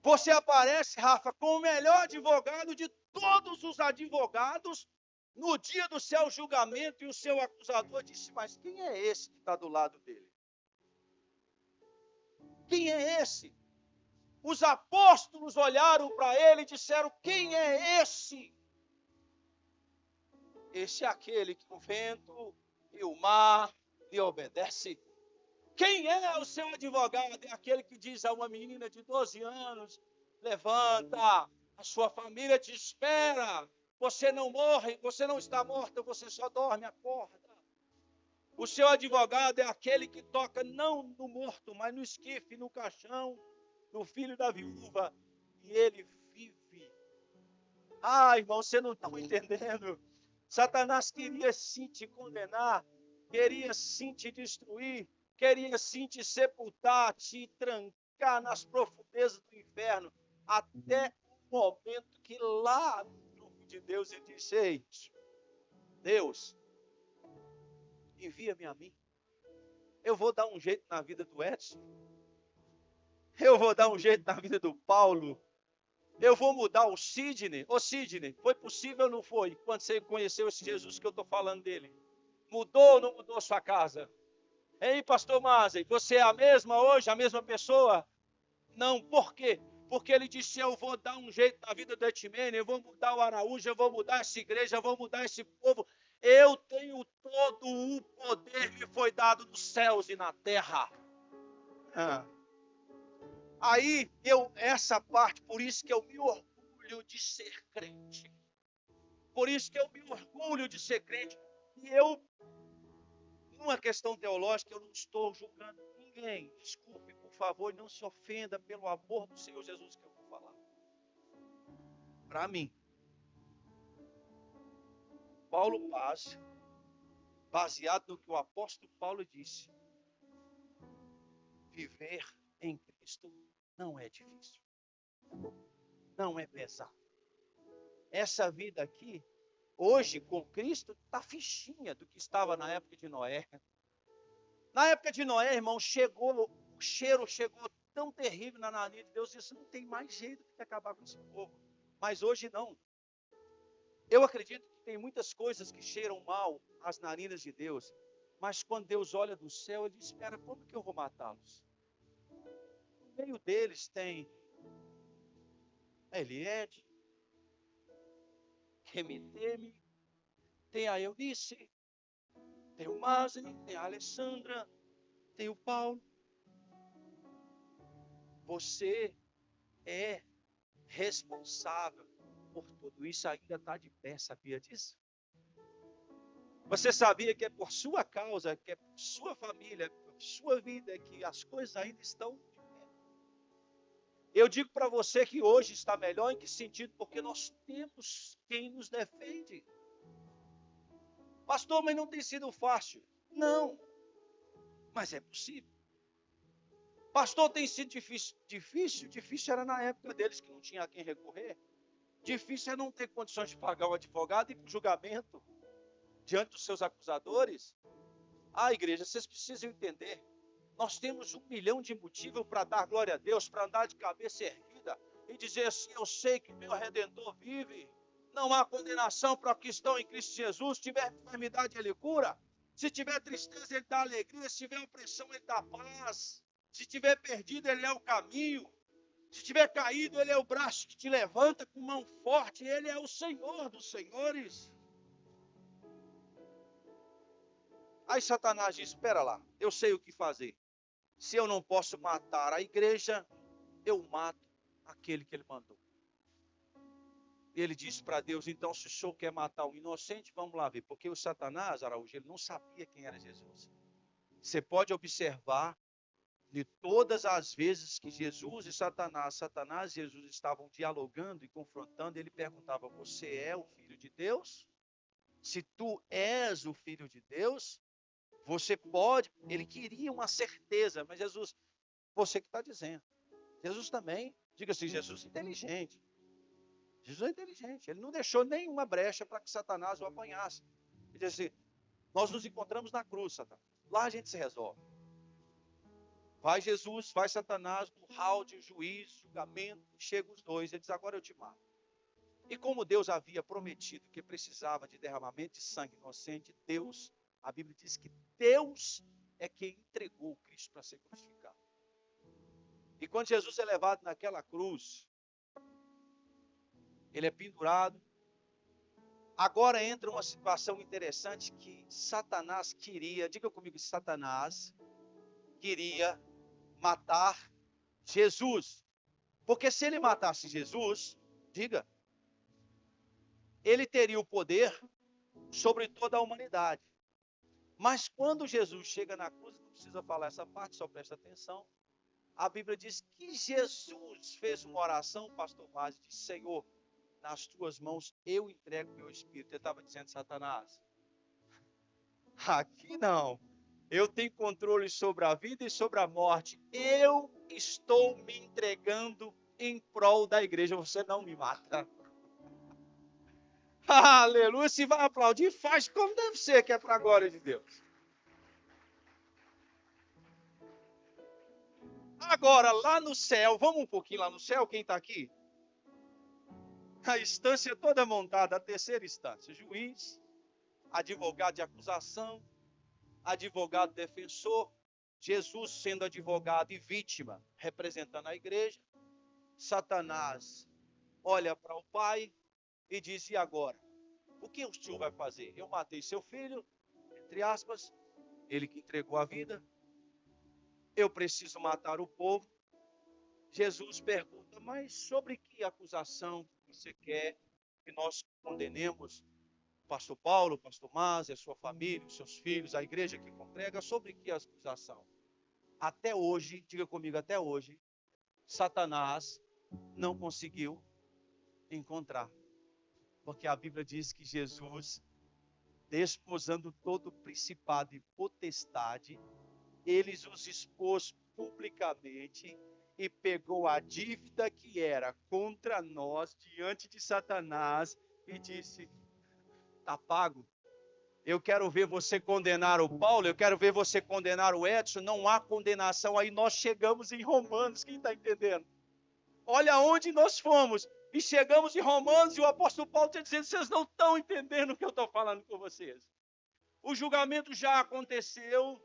Você aparece, Rafa, com o melhor advogado de todos os advogados no dia do seu julgamento, e o seu acusador disse: mas quem é esse que está do lado dele? Quem é esse? Os apóstolos olharam para ele e disseram: quem é esse? Esse é aquele que o vento e o mar lhe obedecem. Quem é o seu advogado? É aquele que diz a uma menina de 12 anos: levanta, a sua família te espera. Você não morre, você não está morta, você só dorme, acorda. O seu advogado é aquele que toca não no morto, mas no esquife, no caixão, no filho da viúva, e ele vive. Ah, irmão, você não está entendendo. Satanás queria sim te condenar, queria sim te destruir, queria sim te sepultar, te trancar nas profundezas do inferno, até o momento que lá no trono de Deus ele disse: ei, Deus, envia-me a mim. Eu vou dar um jeito na vida do Edson. Eu vou dar um jeito na vida do Paulo. Eu vou mudar o Sidney. Ô Sidney, foi possível ou não foi? Quando você conheceu esse Jesus que eu estou falando dele. Mudou ou não mudou sua casa? Ei, pastor Mazen, você é a mesma hoje, a mesma pessoa? Não, por quê? Porque ele disse, eu vou dar um jeito na vida do Etimene, eu vou mudar o Araújo, eu vou mudar essa igreja, eu vou mudar esse povo. Eu tenho todo o poder que foi dado nos céus e na terra. Aí, essa parte, por isso que eu me orgulho de ser crente. Por isso que eu me orgulho de ser crente. E numa questão teológica, eu não estou julgando ninguém. Desculpe, por favor, não se ofenda pelo amor do Senhor Jesus que eu vou falar. Para mim, Paulo Paz, baseado no que o apóstolo Paulo disse, viver em Cristo não é difícil. Não é pesado. Essa vida aqui, hoje, com Cristo, está fichinha do que estava na época de Noé. Na época de Noé, irmão, o cheiro chegou tão terrível na narina de Deus, isso não tem mais jeito de acabar com esse povo. Mas hoje não. Eu acredito que tem muitas coisas que cheiram mal às narinas de Deus, mas quando Deus olha do céu, ele diz, espera, como que eu vou matá-los? No meio deles tem Eliede, que me teme, tem a Eunice, tem o Mazen, tem a Alessandra, tem o Paulo. Você é responsável por tudo isso, ainda está de pé, sabia disso? Você sabia que é por sua causa, que é por sua família, por sua vida, que as coisas ainda estão de pé? Eu digo para você que hoje está melhor, em que sentido? Porque nós temos quem nos defende. Pastor, mas não tem sido fácil. Não, mas é possível. Pastor, tem sido difícil. Difícil era na época deles que não tinha a quem recorrer. Difícil é não ter condições de pagar um advogado e ir para o julgamento diante dos seus acusadores. Igreja, vocês precisam entender. Nós temos 1 milhão de motivos para dar glória a Deus, para andar de cabeça erguida e dizer assim, eu sei que meu Redentor vive. Não há condenação para os que estão em Cristo Jesus. Se tiver enfermidade, Ele cura. Se tiver tristeza, Ele dá alegria. Se tiver opressão, Ele dá paz. Se tiver perdido, Ele é o caminho. Se tiver caído, Ele é o braço que te levanta com mão forte. Ele é o Senhor dos senhores. Aí Satanás diz, espera lá, eu sei o que fazer. Se eu não posso matar a igreja, eu mato aquele que ele mandou. E ele disse para Deus, então se o senhor quer matar um inocente, vamos lá ver. Porque o Satanás, Araújo, ele não sabia quem era Jesus. Você pode observar de todas as vezes que Jesus e Satanás e Jesus estavam dialogando e confrontando, ele perguntava, você é o Filho de Deus? Se tu és o Filho de Deus, você pode, ele queria uma certeza, mas Jesus, você que está dizendo. Jesus também, diga assim, Jesus é inteligente. Jesus é inteligente, ele não deixou nenhuma brecha para que Satanás o apanhasse. Ele disse assim, nós nos encontramos na cruz, Satanás. Lá a gente se resolve. Vai Jesus, vai Satanás, no hall de juízo, julgamento, chega os dois, ele diz, agora eu te mato. E como Deus havia prometido que precisava de derramamento de sangue inocente, Deus, a Bíblia diz que Deus é quem entregou o Cristo para ser crucificado. E quando Jesus é levado naquela cruz, ele é pendurado. Agora entra uma situação interessante que Satanás queria, diga comigo, Satanás queria matar Jesus. Porque se ele matasse Jesus, diga, ele teria o poder sobre toda a humanidade. Mas quando Jesus chega na cruz, não precisa falar essa parte, só presta atenção. A Bíblia diz que Jesus fez uma oração, pastor Vaz, e disse, Senhor, nas tuas mãos eu entrego meu espírito. Ele estava dizendo, Satanás, aqui não. Eu tenho controle sobre a vida e sobre a morte. Eu estou me entregando em prol da igreja. Você não me mata. Aleluia. Se vai aplaudir, faz como deve ser, que é para a glória de Deus. Agora, lá no céu, vamos um pouquinho lá no céu, quem está aqui? A instância toda montada, a terceira instância. Juiz, advogado de acusação, advogado defensor, Jesus sendo advogado e vítima, representando a igreja. Satanás olha para o pai e diz: e agora? O que o senhor vai fazer? Eu matei seu filho, entre aspas, ele que entregou a vida. Eu preciso matar o povo. Jesus pergunta: mas sobre que acusação você quer que nós condenemos o pastor Paulo, o pastor Márcio, a sua família, os seus filhos, a igreja que congrega? Sobre que acusação? Até hoje, diga comigo, até hoje, Satanás não conseguiu encontrar. Porque a Bíblia diz que Jesus, desposando todo o principado e potestade, eles os expôs publicamente e pegou a dívida que era contra nós diante de Satanás e disse: está pago. Eu quero ver você condenar o Paulo, eu quero ver você condenar o Edson. Não há condenação. Aí nós chegamos em Romanos, quem está entendendo? Olha onde nós fomos. E chegamos em Romanos e o apóstolo Paulo está dizendo: vocês não estão entendendo o que eu estou falando com vocês. O julgamento já aconteceu.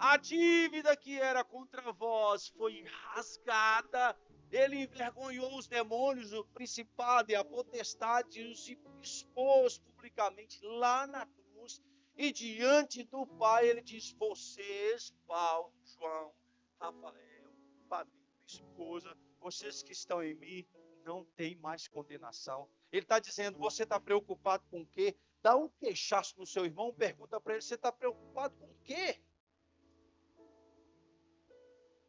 A dívida que era contra vós foi rasgada. Ele envergonhou os demônios, o principado e a potestade, e os expôs publicamente lá na cruz. E diante do Pai ele diz: vocês, Paulo, João, Rafael, família, esposa, vocês que estão em mim, não tem mais condenação. Ele está dizendo: você está preocupado com o quê? Dá um queixaço no seu irmão, pergunta para ele: você está preocupado com o quê?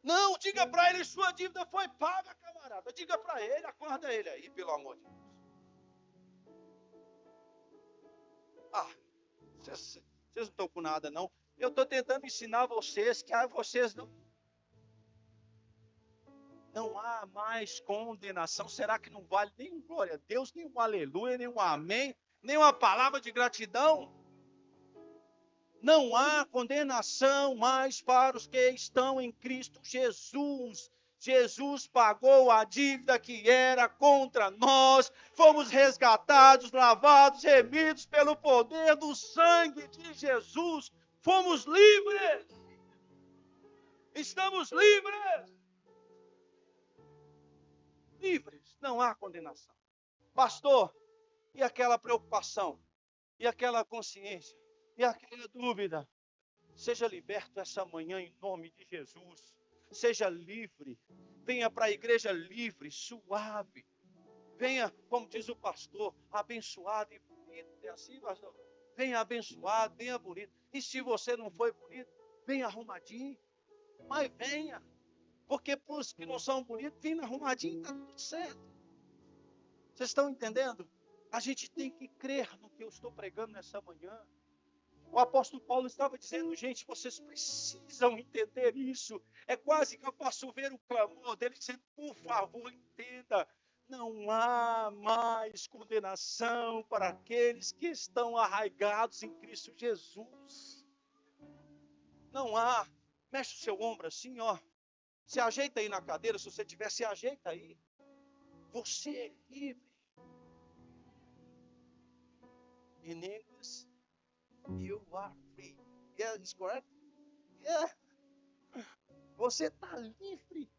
Não, diga para ele: sua dívida foi paga, camarada. Diga para ele, acorda ele aí, pelo amor de Deus. Ah, vocês não estão com nada, não. Eu estou tentando ensinar vocês que vocês não há mais condenação. Será que não vale nem um glória a Deus, nem um aleluia, nem um amém, nem uma palavra de gratidão? Não há condenação mais para os que estão em Cristo Jesus. Jesus pagou a dívida que era contra nós. Fomos resgatados, lavados, remidos pelo poder do sangue de Jesus. Fomos livres. Estamos livres. Livres. Não há condenação. Pastor, e aquela preocupação? E aquela consciência? E aquela dúvida? Seja liberto essa manhã em nome de Jesus. Seja livre. Venha para a igreja livre, suave. Venha, como diz o pastor, abençoado e bonito. É assim, pastor? Venha abençoado, venha bonito. E se você não foi bonito, venha arrumadinho. Mas venha. Porque para os que não são bonitos, vindo arrumadinho, está tudo certo. Vocês estão entendendo? A gente tem que crer no que eu estou pregando nessa manhã. O apóstolo Paulo estava dizendo: gente, vocês precisam entender isso. É quase que eu posso ver o clamor dele dizendo: por favor, entenda. Não há mais condenação para aqueles que estão arraigados em Cristo Jesus. Não há. Mexe o seu ombro assim, ó. Se ajeita aí na cadeira, se você tiver, se ajeita aí. Você é livre. In English, you are free. Yeah, it's correct? Yeah. Você está livre.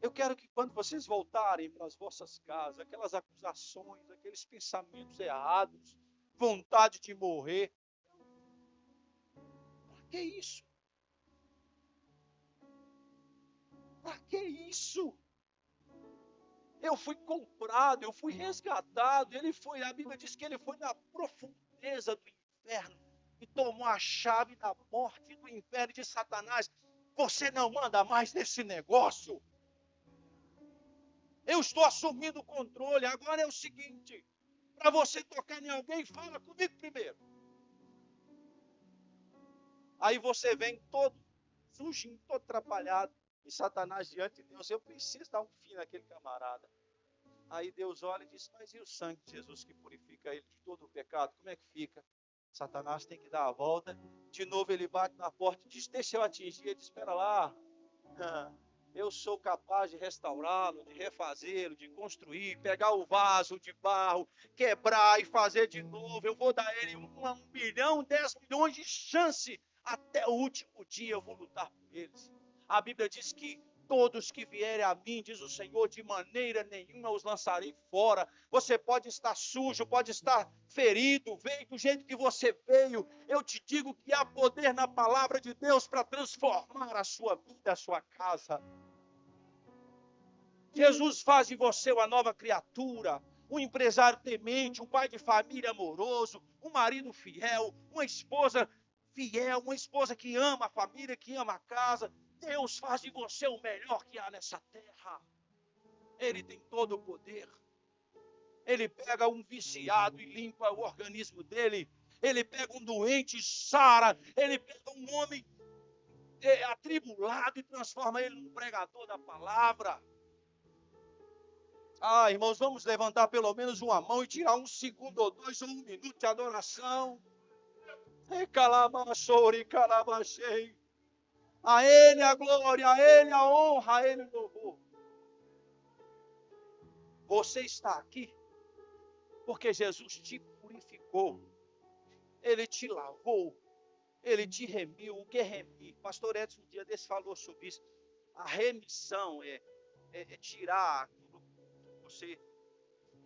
Eu quero que quando vocês voltarem para as vossas casas, aquelas acusações, aqueles pensamentos errados, vontade de morrer. Para que isso? Para que isso? Eu fui comprado, eu fui resgatado. A Bíblia diz que ele foi na profundeza do inferno e tomou a chave da morte e do inferno de Satanás. Você não manda mais nesse negócio. Eu estou assumindo o controle. Agora é o seguinte: para você tocar em alguém, fala comigo primeiro. Aí você vem todo sujinho, todo atrapalhado. E Satanás diante de Deus: eu preciso dar um fim naquele camarada. Aí Deus olha e diz: mas e o sangue de Jesus que purifica ele de todo o pecado? Como é que fica? Satanás tem que dar a volta. De novo ele bate na porta e diz: deixa eu atingir. Ele diz: espera lá. eu sou capaz de restaurá-lo, de refazê-lo, de construir, pegar o vaso de barro, quebrar e fazer de novo. Eu vou dar a ele 1 milhão, 10 milhões de chance. Até o último dia eu vou lutar por eles. A Bíblia diz que todos que vierem a mim, diz o Senhor, de maneira nenhuma os lançarei fora. Você pode estar sujo, pode estar ferido, veio do jeito que você veio. Eu te digo que há poder na palavra de Deus para transformar a sua vida, a sua casa. Jesus faz de você uma nova criatura, um empresário temente, um pai de família amoroso, um marido fiel, uma esposa fiel, uma esposa que ama a família, que ama a casa. Deus faz de você o melhor que há nessa terra. Ele tem todo o poder. Ele pega um viciado e limpa o organismo dele. Ele pega um doente e sara. Ele pega um homem atribulado e transforma ele num pregador da palavra. Ah, irmãos, vamos levantar pelo menos uma mão e tirar 1 segundo ou 2 ou 1 minuto de adoração. Recalamassori, calabachei. A Ele a glória, a Ele a honra, a Ele o louvor. Você está aqui porque Jesus te purificou. Ele te lavou. Ele te remiu. O que é remir? Pastor Edson um dia desse falou sobre isso. A remissão é tirar aquilo que você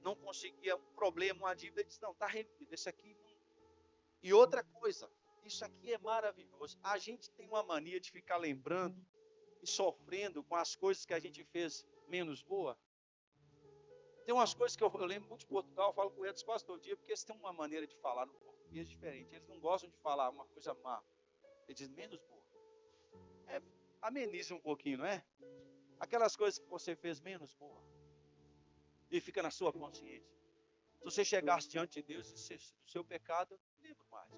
não conseguia, um problema, uma dívida. Ele disse, não, está remido. Esse aqui não. E outra coisa, isso aqui é maravilhoso. A gente tem uma mania de ficar lembrando e sofrendo com as coisas que a gente fez menos boa. Tem umas coisas que eu lembro muito de Portugal, eu falo com eles quase todo dia, porque eles têm uma maneira de falar no português diferente. Eles não gostam de falar uma coisa má. Eles dizem menos boa. Ameniza um pouquinho, não é? Aquelas coisas que você fez menos boa. E fica na sua consciência. Se você chegasse diante de Deus e dissesse, do seu pecado, eu não lembro mais.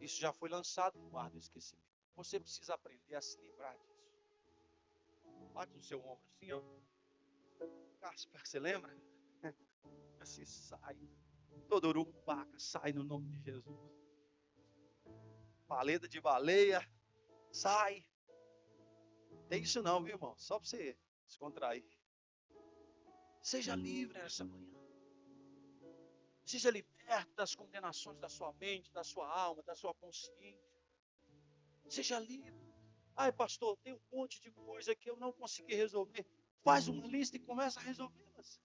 Isso já foi lançado no ar do esquecimento. Você precisa aprender a se lembrar disso. Bate no seu ombro assim, ó. Casper, você lembra? Assim sai. Todo urucubaca sai no nome de Jesus. Paleta de baleia, sai. Tem isso não, viu, irmão? Só para você descontrair. Seja livre nessa manhã. Seja liberto das condenações da sua mente, da sua alma, da sua consciência. Seja livre. Ai, pastor, tem um monte de coisa que eu não consegui resolver. Faz uma lista e começa a resolvê-las.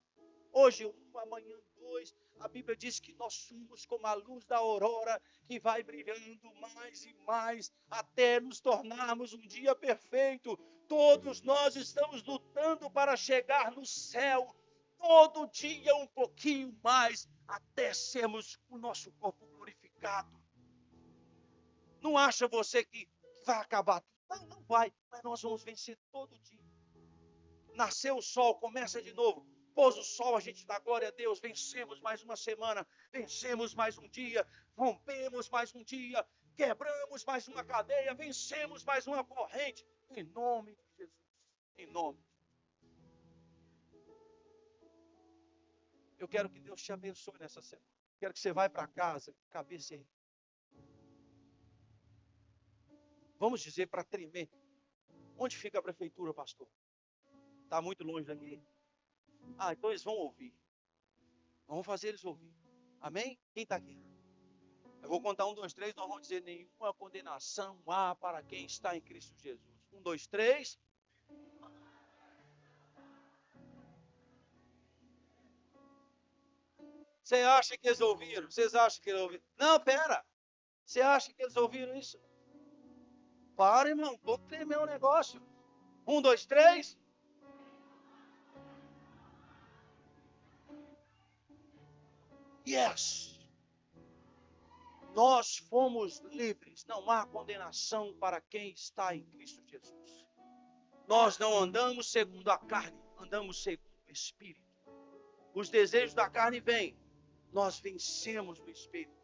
Hoje, 1, amanhã 2. A Bíblia diz que nós somos como a luz da aurora que vai brilhando mais e mais até nos tornarmos um dia perfeito. Todos nós estamos lutando para chegar no céu. Todo dia um pouquinho mais até sermos o nosso corpo glorificado. Não acha você que vai acabar? Não vai, mas nós vamos vencer todo dia. Nasceu o sol, começa de novo. Pôs o sol, a gente dá glória a Deus. Vencemos mais uma semana, vencemos mais um dia, rompemos mais um dia, quebramos mais uma cadeia, vencemos mais uma corrente. Em nome de Jesus. Em nome. Eu quero que Deus te abençoe nessa semana. Quero que você vá para casa, cabeça erguida. Vamos dizer para tremer. Onde fica a prefeitura, pastor? Está muito longe daqui? Ah, então eles vão ouvir. Vamos fazer eles ouvir. Amém? Quem está aqui? Eu vou contar 1, 2, 3. Nós vamos dizer nenhuma condenação há para quem está em Cristo Jesus. 1, 2, 3. Você acha que eles ouviram? Vocês acham que eles ouviram? Não, pera. Você acha que eles ouviram isso? Para, irmão. Vou tremer o negócio. 1, 2, 3. Yes. Nós fomos livres. Não há condenação para quem está em Cristo Jesus. Nós não andamos segundo a carne, andamos segundo o Espírito. Os desejos da carne vêm. Nós vencemos no Espírito.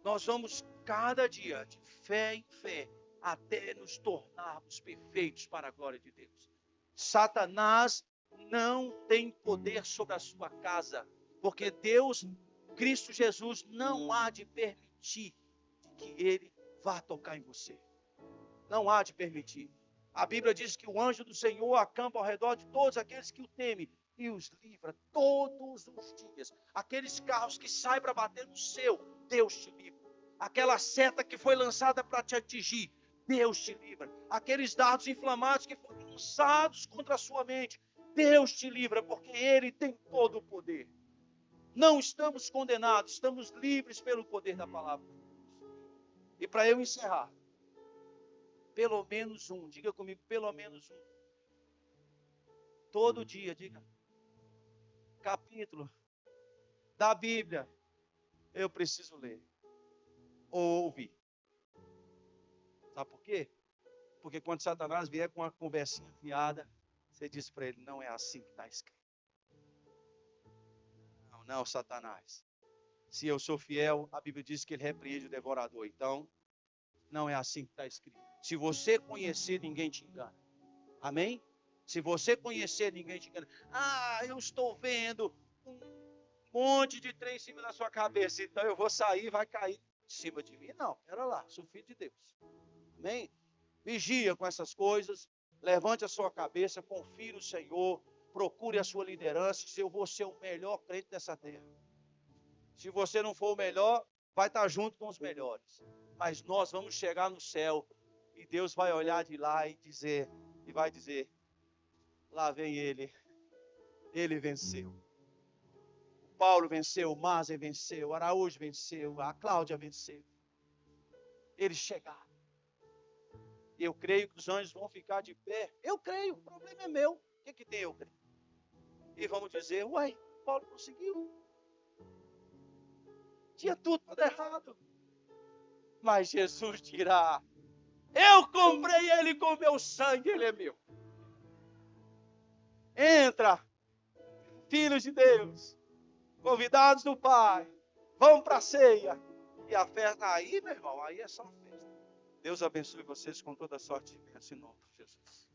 Nós vamos cada dia de fé em fé até nos tornarmos perfeitos para a glória de Deus. Satanás não tem poder sobre a sua casa, porque Deus, Cristo Jesus, não há de permitir que ele vá tocar em você. Não há de permitir. A Bíblia diz que o anjo do Senhor acampa ao redor de todos aqueles que o temem e os livra todos os dias. Aqueles carros que saem para bater no seu, Deus te livra. Aquela seta que foi lançada para te atingir, Deus te livra. Aqueles dardos inflamados que foram lançados contra a sua mente, Deus te livra, porque Ele tem todo o poder. Não estamos condenados, estamos livres pelo poder da palavra. E para eu encerrar, pelo menos um, diga comigo, pelo menos um. Todo dia, diga, capítulo da Bíblia, eu preciso ler ou ouvir. Sabe por quê? Porque quando Satanás vier com uma conversinha fiada, você diz para ele, não é assim que está escrito. Não, Satanás. Se eu sou fiel, a Bíblia diz que ele repreende o devorador. Então, não é assim que está escrito. Se você conhecer, ninguém te engana. Amém? Se você conhecer, ninguém te engana. Ah, eu estou vendo um monte de trem em cima da sua cabeça, então eu vou sair e vai cair em cima de mim. Não, pera lá, sou filho de Deus. Amém? Vigia com essas coisas, levante a sua cabeça, confie no Senhor, procure a sua liderança, se eu vou ser o melhor crente dessa terra. Se você não for o melhor, vai estar junto com os melhores. Mas nós vamos chegar no céu e Deus vai olhar de lá e vai dizer, lá vem ele venceu. O Paulo venceu, o Mazen venceu, o Araújo venceu, a Cláudia venceu. Eles chegaram. E eu creio que os anjos vão ficar de pé. Eu creio, o problema é meu. O que tem eu creio? E vamos dizer, uai, Paulo conseguiu. Tinha tudo errado. Mas Jesus dirá, eu comprei ele com meu sangue, ele é meu. Entra, filhos de Deus, convidados do Pai, vão para a ceia. E a festa, aí, meu irmão, aí é só festa. Deus abençoe vocês com toda sorte de bênção em nome de Jesus.